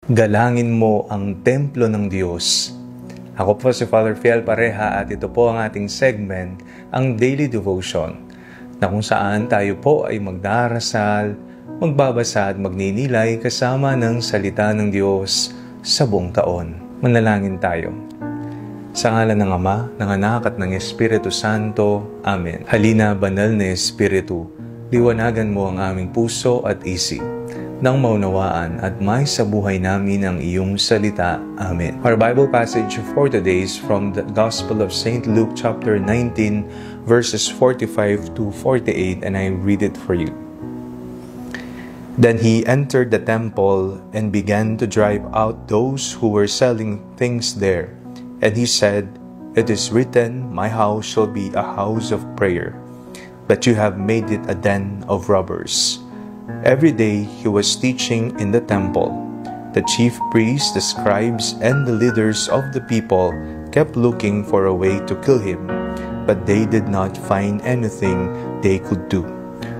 Galangin mo ang templo ng Diyos. Ako po si Father Fiel Pareha at ito po ang ating segment, ang Daily Devotion, na kung saan tayo po ay magdarasal, magbabasa at magninilay kasama ng salita ng Diyos sa buong taon. Manalangin tayo. Sa ngalan ng Ama, ng Anak at ng Espiritu Santo. Amen. Halina, banal na Espiritu, liwanagan mo ang aming puso at isip, nang maunawaan at may sa buhay namin ang iyong salita. Amen. Our Bible passage for today is from the Gospel of St. Luke chapter 19 verses 45 to 48, and I read it for you. Then he entered the temple and began to drive out those who were selling things there. And he said, "It is written, my house shall be a house of prayer, but you have made it a den of robbers." Every day he was teaching in the temple. The chief priests, the scribes, and the leaders of the people kept looking for a way to kill him, but they did not find anything they could do,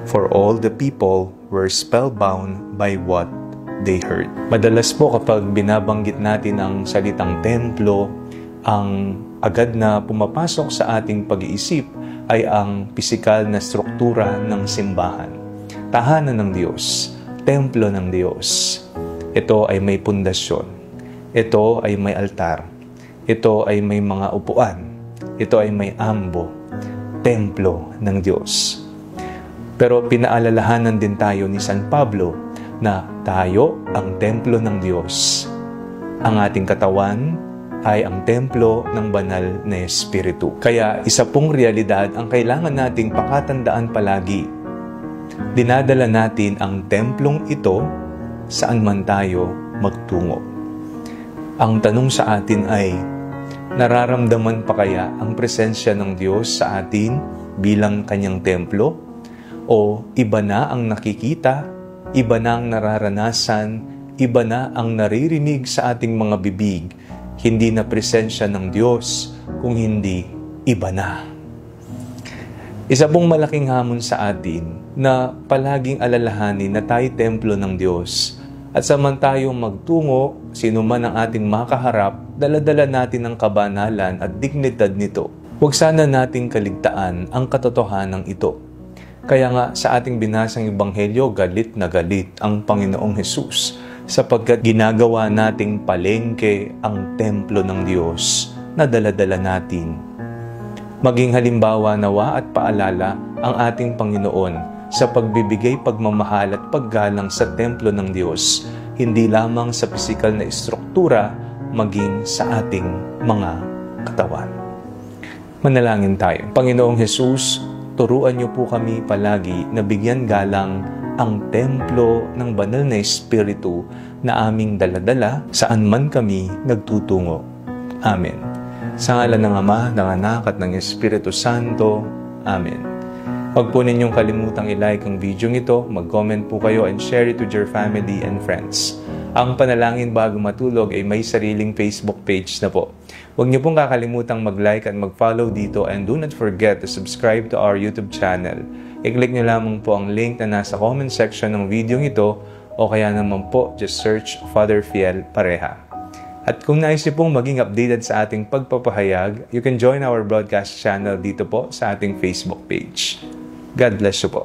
for all the people were spellbound by what they heard. Madalas po kapag binabanggit natin ang salitang templo, ang agad na pumapasok sa ating pag-iisip ay ang pisikal na struktura ng simbahan. Tahanan ng Diyos, templo ng Diyos. Ito ay may pundasyon. Ito ay may altar. Ito ay may mga upuan. Ito ay may ambo. Templo ng Diyos. Pero pinaalalahanan din tayo ni San Pablo na tayo ang templo ng Diyos. Ang ating katawan ay ang templo ng banal na Espiritu. Kaya isa pong realidad ang kailangan nating pakatandaan palagi. Dinadala natin ang templong ito saan man tayo magtungo. Ang tanong sa atin ay, nararamdaman pa kaya ang presensya ng Diyos sa atin bilang kanyang templo? O iba na ang nakikita, iba na ang nararanasan, iba na ang naririnig sa ating mga bibig, hindi na presensya ng Diyos, kung hindi iba na. Isa pong malaking hamon sa atin na palaging alalahanin na tayo templo ng Diyos. At samantayong magtungo, sino man ang ating makaharap, dala-dala natin ang kabanalan at dignidad nito. Huwag sana nating kaligtaan ang katotohanan ito. Kaya nga sa ating binasang Ebanghelyo, galit na galit ang Panginoong Hesus sapagkat ginagawa nating palengke ang templo ng Diyos na dala-dala natin. Maging halimbawa nawa at paalala ang ating Panginoon sa pagbibigay pagmamahal at paggalang sa templo ng Diyos, hindi lamang sa pisikal na istruktura, maging sa ating mga katawan. Manalangin tayo. Panginoong Hesus, turuan niyo po kami palagi na bigyan galang ang templo ng banal na Espiritu na aming daladala saan man kami nagtutungo. Amen. Sa ngalan ng Ama, ng Anak at ng Espiritu Santo. Amen. Huwag po ninyong kalimutang i-like ang video ito, mag-comment po kayo and share it with your family and friends. Ang Panalangin Bago Matulog ay may sariling Facebook page na po. Huwag niyo pong kakalimutang mag-like at mag-follow dito, and do not forget to subscribe to our YouTube channel. I-click niyo lamang po ang link na nasa comment section ng video ito, o kaya naman po just search Father Fiel Pareha. At kung nais niyo pong maging updated sa ating pagpapahayag, you can join our broadcast channel dito po sa ating Facebook page. God bless you po.